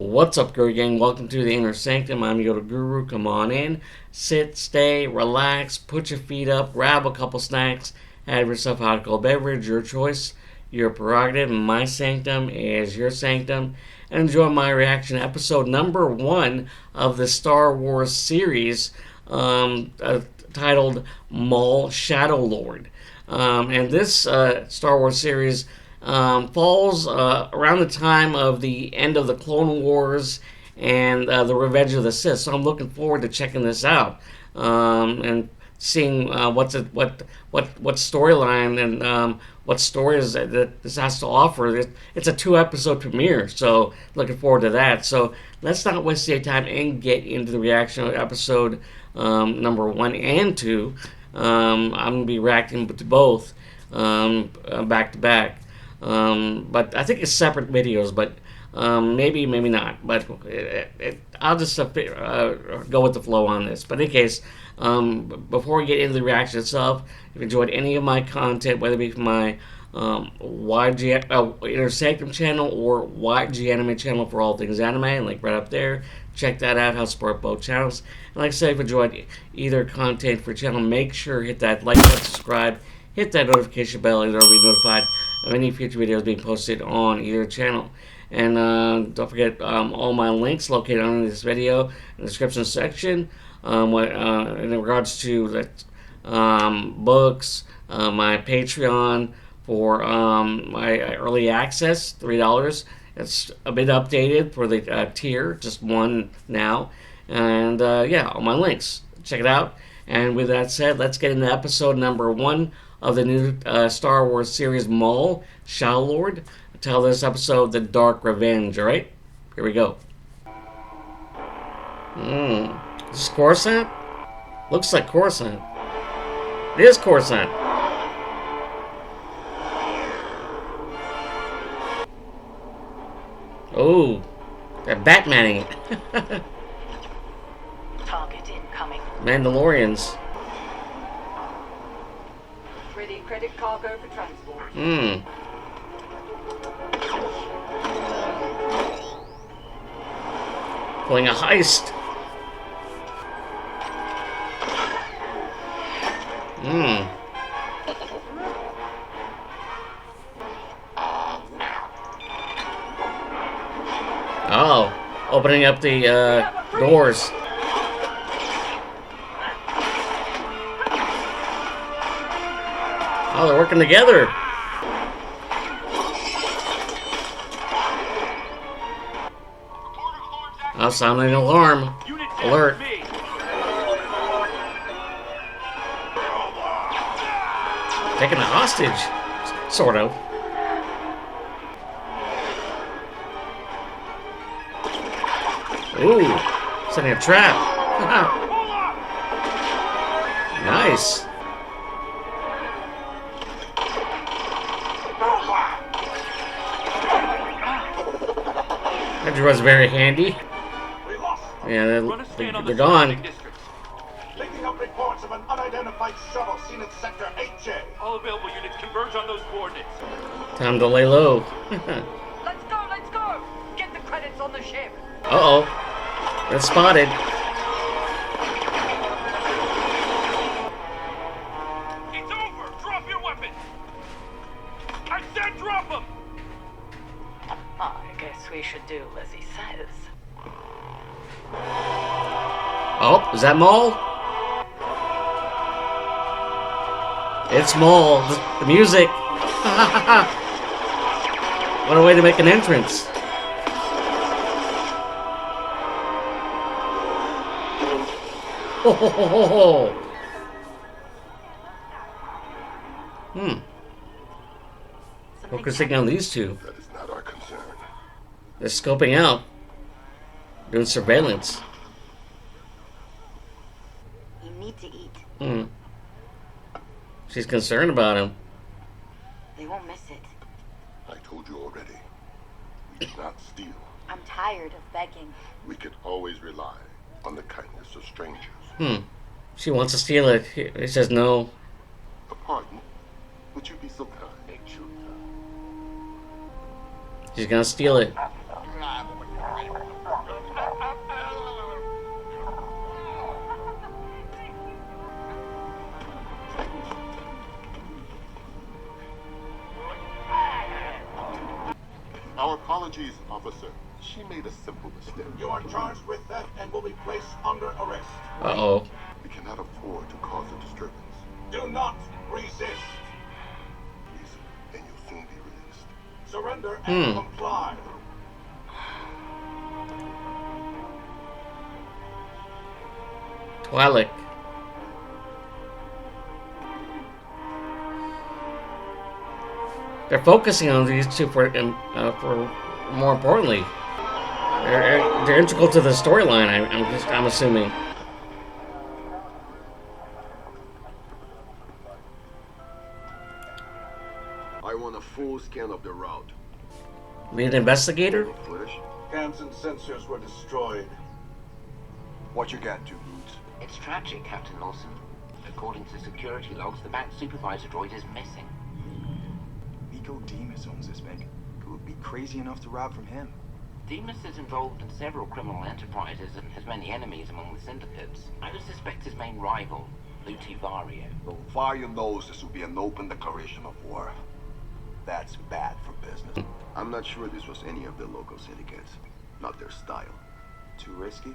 What's up, Guru Gang? Welcome to the Inner Sanctum. I'm Yoda Guru. Come on in, sit, stay, relax, put your feet up, grab a couple snacks, have yourself a hot cold beverage, your choice, your prerogative. My sanctum is your sanctum. And enjoy my reaction to episode number 1 of the Star Wars series titled Maul Shadow Lord. And this Star Wars series falls around the time of the end of the Clone Wars and the Revenge of the Sith. So I'm looking forward to checking this out and seeing what storyline and what stories that this has to offer. It's a 2-episode premiere, so looking forward to that. So let's not waste any time and get into the reaction of episode number 1 and 2. I'm going to be reacting to both back to back. But I think it's separate videos, but maybe not. But I'll just go with the flow on this. But in any case, before we get into the reaction itself, if you enjoyed any of my content, whether it be from my YG Inner Sanctum channel or YG Anime channel for all things anime, like right up there, check that out. How to support both channels. And like I said, if you enjoyed either content for your channel, make sure hit that like button, subscribe, hit that notification bell, and you'll be notified of any future videos being posted on either channel. And don't forget all my links located under this video in the description section. In regards to the books, my Patreon for my early access, $3. It's a bit updated for the tier, just one now. And yeah, all my links. Check it out. And with that said, let's get into episode number 1 of the new Star Wars series, Maul Shadow Lord. Title this episode, The Dark Revenge. Alright? Here we go. Is this Coruscant? Looks like Coruscant. It is Coruscant. Oh, they're Batmaning it. Target incoming. Mandalorians. Ready credit cargo for transport. Pulling a heist. Oh, opening up the doors. Oh, they're working together. Oh, sounding an alarm. Alert. Taking a hostage. Sort of. Ooh, setting a trap. Nice. That was very handy. Yeah, they're gone. Picking up reports of an unidentified shuttle seen in Sector 8J. All available units converge on those coordinates. Time to lay low. Let's go! Get the credits on the ship. Uh-oh. They're spotted. It's over! Drop your weapon! I said drop them! I guess we should do as he says. Oh, is that Maul? It's Maul. The music. What a way to make an entrance. Ho ho ho ho ho. Focusing on these two. That is not our concern. They're scoping out. Doing surveillance. You need to eat. She's concerned about him. They won't miss it. I told you already. We do not steal. I'm tired of begging. We can always rely on the kindness of strangers. She wants to steal it. He says no. A pardon? Would you be so kind? She's gonna steal it. Our apologies, officer. She made a simple mistake. You are charged with theft and will be placed under arrest. Uh-oh. We cannot afford to cause a disturbance. Do not resist. Please, and you'll soon be released. Surrender and comply. Twilight. They're focusing on these two for more importantly. They're integral to the storyline. I'm assuming. I want a full scan of the route. Lead investigator. Footage? Cams and sensors were destroyed. What you got, two boots? It's tragic, Captain Lawson. According to security logs, the bank supervisor droid is missing. Eeko-Dio owns this bank. Who would be crazy enough to rob from him? Demas is involved in several criminal enterprises and has many enemies among the syndicates. I would suspect his main rival, Vario. Don't fire your nose. This will be an open declaration of war. That's bad for business. I'm not sure this was any of the local syndicates. Not their style. Too risky?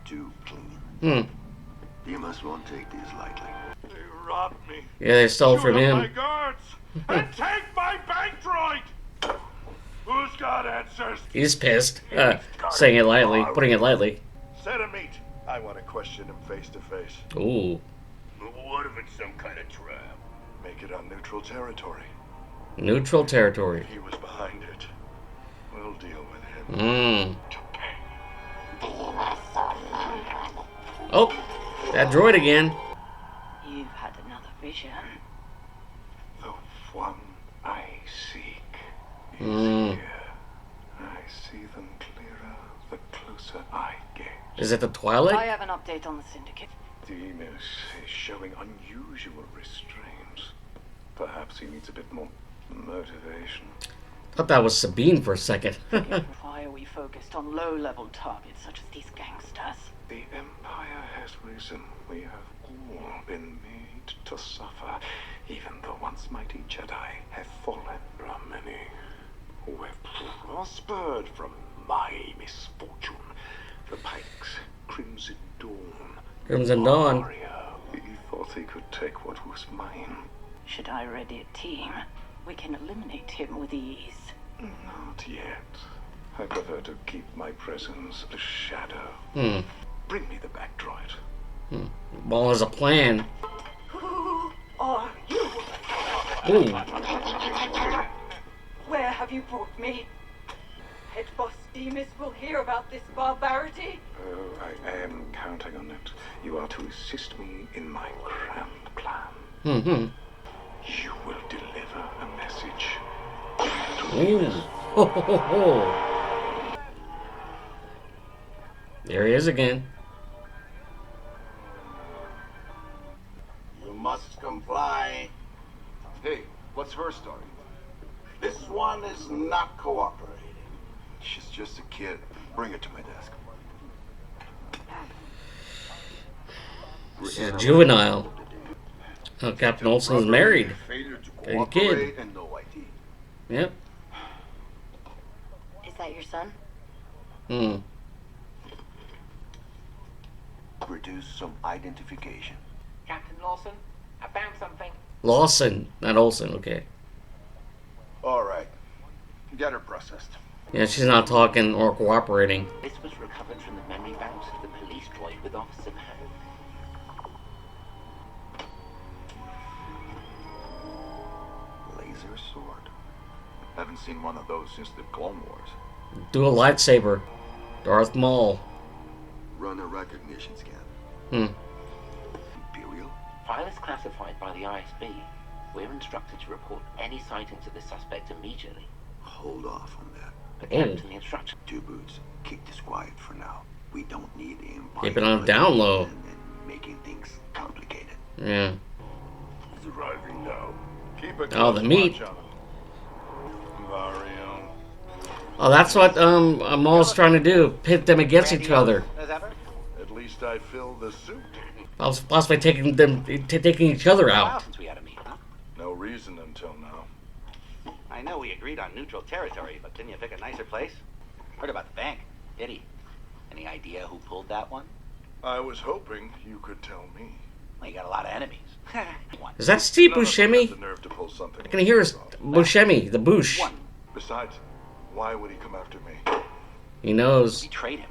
Too clean. Hmm. Demas won't take this lightly. They robbed me. Yeah, they stole Shoot from up him. my guards and take my bank droid. Who's got answers? He's pissed. Saying it lightly, putting it lightly. Set a meet. I want to question him face to face. Ooh. What if it's some kind of trap? Make it on neutral territory. Neutral territory. If he was behind it, we'll deal with him. Oh, that droid again. You've had another vision. The one I seek is Mm. here. I see them clearer the closer I get. Is it the I Twilight? have an update on the Syndicate. Demas is showing unusual restraint. Perhaps he needs a bit more motivation. Thought that was Sabine for a second. Why are we focused on low-level targets such as these gangsters? The Empire has risen. We have all been made to suffer. Even the once mighty Jedi have fallen. There are many who have prospered from my misfortune. The Pikes, Crimson Dawn, Crimson Dawn. Aria. He thought he could take what was mine. Should I ready a team, we can eliminate him with ease. Not yet. I prefer to keep my presence a shadow. Hmm. Bring me the back droid. Maul has a plan. Who are you? Ooh. Where have you brought me? Head boss Demas will hear about this barbarity. Oh, I am counting on it. You are to assist me in my grand plan. Mm-hmm. You will deliver a message. Ooh. Ho, ho, ho, ho. There he is again. You must comply. Hey, what's her story? This one is not cooperating. She's just a kid. Bring her to my desk. She's a juvenile. Oh, Captain Olsen's married. Failure to Got a cooperate kid. and no ID. Yep. Is that your son? Hmm. Produce some identification. Captain Lawson, I found something. Lawson, not Olsen. Okay. All right. Get her processed. Yeah, she's not talking or cooperating. This was recovered from the memory banks of the police droid with Officer Maul. Laser sword. Haven't seen one of those since the Clone Wars. Dual lightsaber. Darth Maul. Run a recognition scan. Hmm. Imperial? File is classified by the ISB. We're instructed to report any sightings of the suspect immediately. Hold off on that. But Oh. Captain, the instruction. Two boots. Keep this quiet for now. We don't need the Empire. Keep it on down low. And making things complicated. Yeah. He's arriving now. Keep a Oh, the close meat. watch on him. Vario. Oh, that's what Maul's trying to do. Pit them against each other. At least I filled the suit. Possibly taking each other out. Since we had a meeting. No reason until now. I know we agreed on neutral territory, but couldn't you pick a nicer place? Heard about the bank. Did he? Any idea who pulled that one? I was hoping you could tell me. Well, you got a lot of enemies. Is that Steve None of them Buscemi? have the nerve to pull something I can hear his Buscemi, the Bush. One. Besides, why would he come after me? He knows. Betrayed him.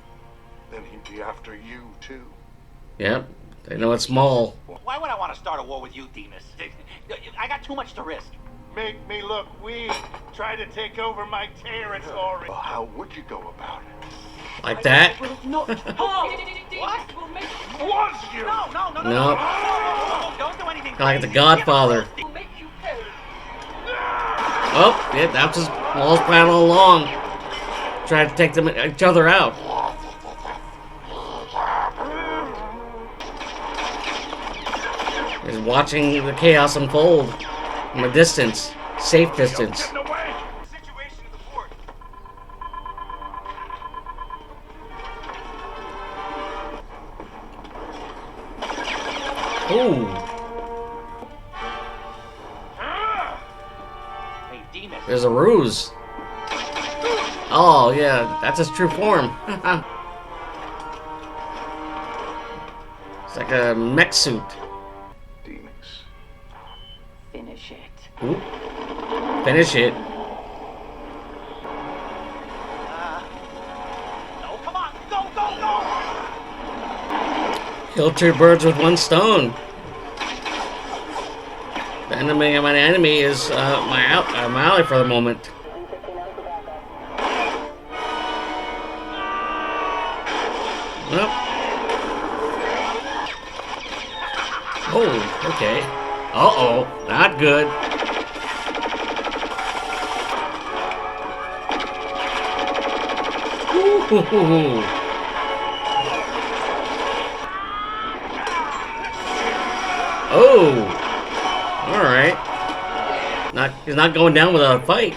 Then he'd be after you, too. Yep. They know it's Maul. Why would I want to start a war with you, Demas? I got too much to risk. Make me look weak. Try to take over my territory. Well, how would you go about it? Like that? Will not harm. Demas will make Was you? No. Don't do anything. Like the Godfather. will make you perish. Oh, yeah, that's just Maul's plan all along. Trying to take them each other out. He's watching the chaos unfold from a distance, safe distance. Getting away. Situation in the port. Ooh, Hey, Demas. there's a ruse. Oh yeah, that's his true form. It's like a mech suit. Demas. Finish it. Ooh. Finish it. No, come on. Go, go, go. Kill two birds with one stone. The enemy of my enemy is my ally for the moment. Well. Oh, okay. Uh-oh, not good. Ooh. Oh, all right. He's not going down without a fight.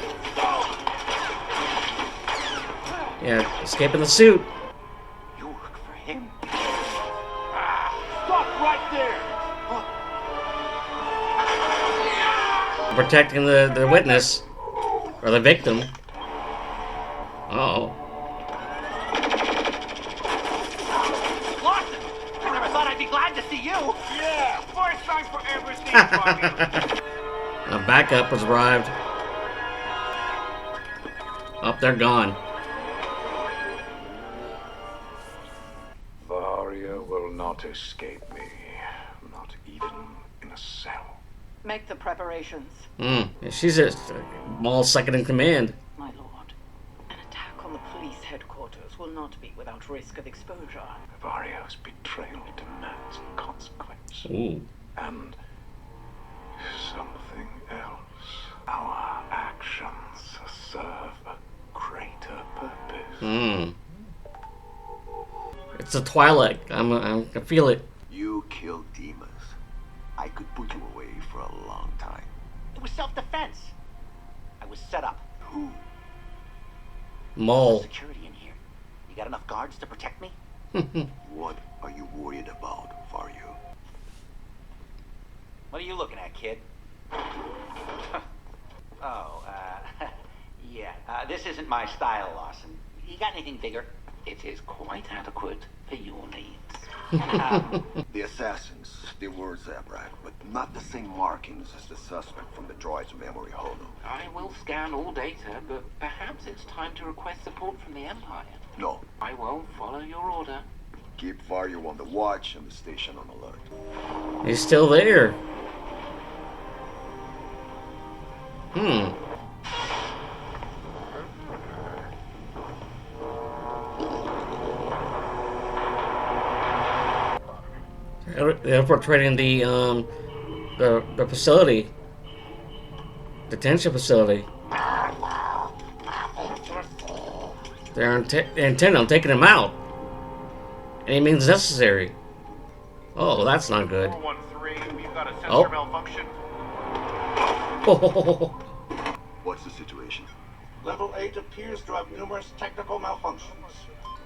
Yeah, escaping the suit. You work for him. Stop right there. Protecting the witness or the victim. Uh-oh. Lawson, I never thought I'd be glad to see you. Yeah, first time for everything, buddy. A backup has arrived. Oh, they're gone. Varia will not escape me. Not even in a cell. Make the preparations, She's a Maul's second in command. my lord. An attack on the police headquarters will not be without risk of exposure. Vario's betrayal demands consequence. Ooh. And something else. Our actions serve a greater purpose. It's the Twilight. I feel it. You killed Demas. I could put you away for a long time. It was self-defense. I was set up. Who? Maul. Security in here. You got enough guards to protect me? What are you worried about, Vario? What are you looking at, kid? Oh, yeah. This isn't my style, Lawson. You got anything bigger? It is quite adequate for your needs. The assassins, they were Zabrak, but not the same markings as the suspect from the droid's memory holo. I will scan all data, but perhaps it's time to request support from the Empire. No, I will follow your order. keep Vario on the watch and the station on alert. He's still there. They're infiltrating the facility, detention facility. They're intent on taking him out. Any means necessary. Oh, that's not good. 413, we've got a sensor Oh. malfunction. What's the situation? Level 8 appears to have numerous technical malfunctions.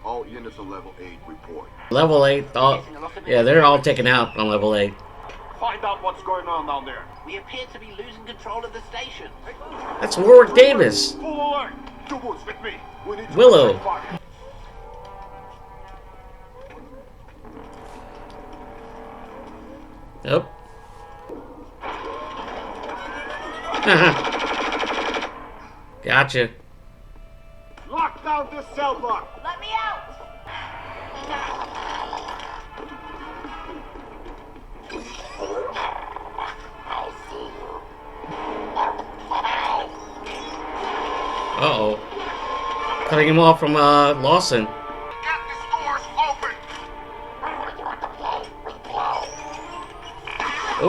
All units on level 8 report. Level 8. Oh, yeah, they're all taken out on level 8. Find out what's going on down there. We appear to be losing control of the station. That's Warwick Davis. Full alert. To woods with me. We need to Willow. check fire. Yep. Gotcha. Lock down this cell block. Let me out! Uh-oh. Cutting him off from Lawson. Get the doors open. Oh. Oh.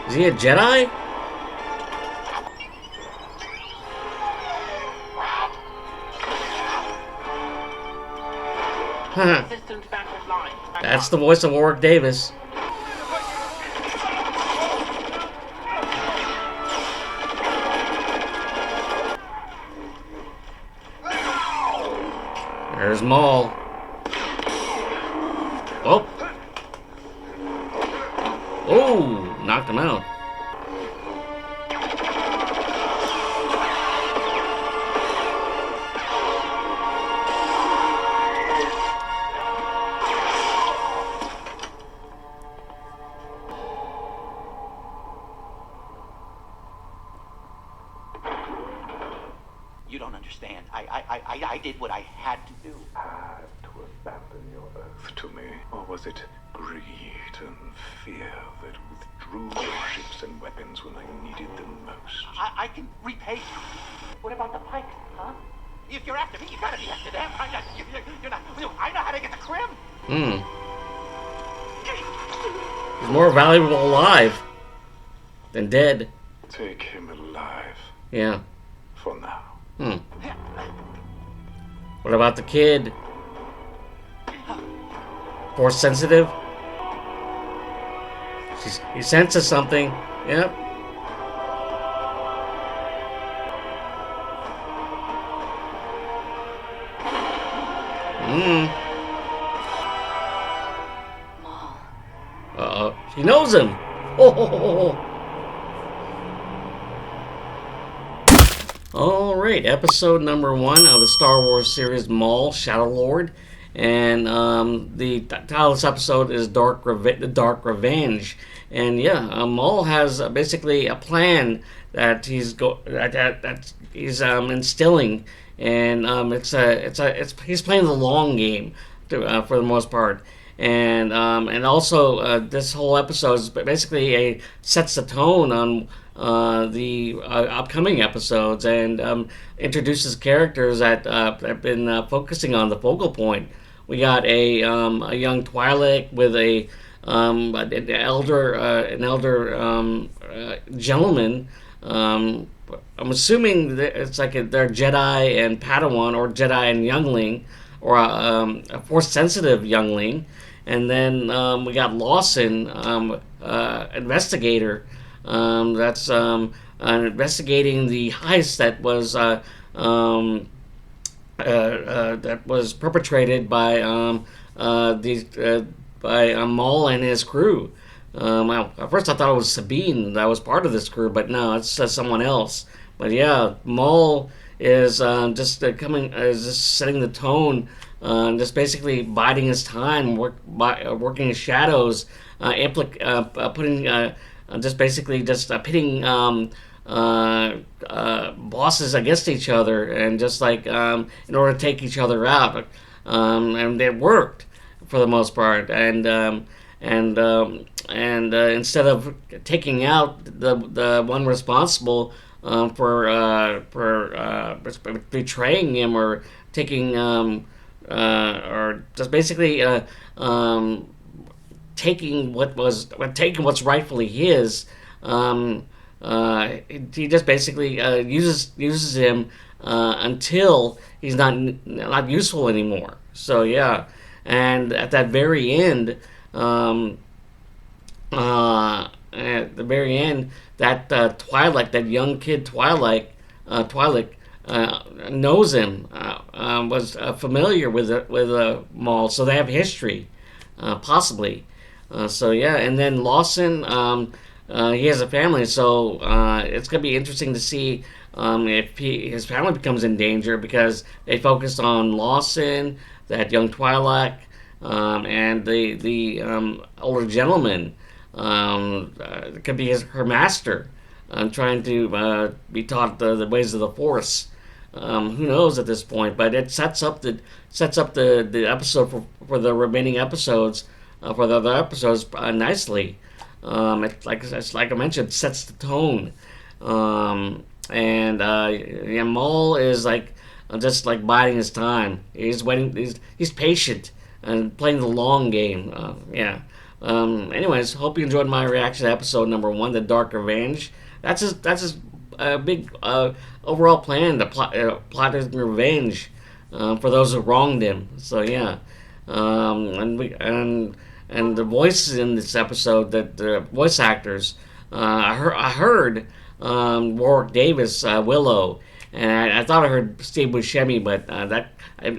Is he a Jedi? Huh. Systems back online. That's the voice of Warwick Davis. There's Maul. Oh. Oh, knocked him out. You don't understand. I did what I had to do. Had to abandon your oath to me? Or was it greed and fear that withdrew your ships and weapons when I needed them most? I can repay you. What about the pike, huh? If you're after me, you gotta be after them. You're not. I know how to get the Krim. He's more valuable alive than dead. Take him alive. Yeah. For now. What about the kid? Force sensitive? He senses something. Yep. Maul. Uh-oh. She knows him. Oh. Alright, episode number 1 of the Star Wars series Maul, Shadow Lord. And the title of this episode is The Dark Revenge. And yeah, Maul has basically a plan that he's instilling, and he's playing the long game for the most part. And also this whole episode is basically sets the tone on the upcoming episodes, and introduces characters that have been focusing on the focal point. We got a young Twi'lek with an elder gentleman. I'm assuming that it's like they're Jedi and Padawan, or Jedi and youngling, or a force sensitive youngling. And then we got Lawson, investigator. That's investigating the heist that was perpetrated by Maul and his crew. At first I thought it was Sabine that was part of this crew, but no, it's someone else. But yeah, Maul is just setting the tone, just basically biding his time, working his shadows, pitting bosses against each other, and just like in order to take each other out, and it worked for the most part. And instead of taking out the one responsible for betraying him, or taking or just basically taking what's rightfully his, he just basically uses him until he's not useful anymore. So yeah, and at that very end, at the very end, that Twilight, that young kid Twilight knows him, was familiar with Maul, so they have history, possibly. So yeah, and then Lawson, he has a family, so it's gonna be interesting to see if his family becomes in danger because they focused on Lawson, that young Twilight, and the older gentleman. It could be her master, trying to be taught the ways of the Force. Who knows at this point? But it sets up the episode for the remaining episodes, for the other episodes, nicely. It's like I mentioned, sets the tone. And yeah, Maul is like just like biding his time. He's waiting. He's patient and playing the long game. Yeah. Anyways, hope you enjoyed my reaction to episode number 1, The Dark Revenge. That's his big overall plan to plot his revenge for those who wronged him. So yeah, and the voices in this episode, that the voice actors, I heard Warwick Davis, Willow, and I thought I heard Steve Buscemi, but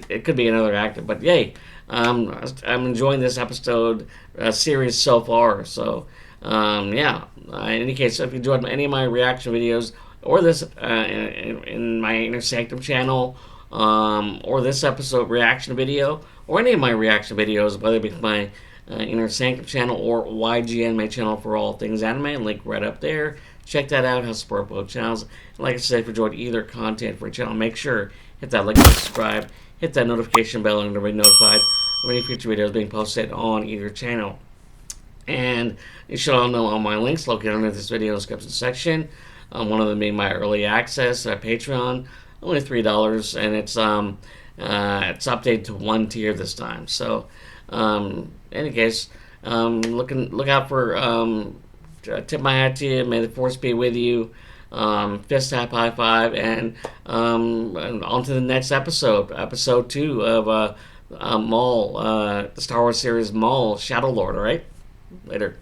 it could be another actor. But yay. I'm enjoying this episode series so far. So, yeah. In any case, if you enjoyed any of my reaction videos, or this in my Inner Sanctum channel, or this episode reaction video, or any of my reaction videos, whether it be my Inner Sanctum channel or YGN, my channel for all things anime, link right up there. Check that out. Help support both channels. And like I said, if you enjoyed either content for a channel, make sure hit that like and subscribe. Hit that notification bell and to be notified of any future videos being posted on either channel. And you should all know all my links located under this video in the description section. One of them being my early access Patreon, only $3, and it's updated to 1 tier this time. So, in any case, look out for tip my hat to you. May the Force be with you. Fist tap, high five, and on to the next episode 2 of Maul, the Star Wars series Maul, Shadow Lord. All right, later.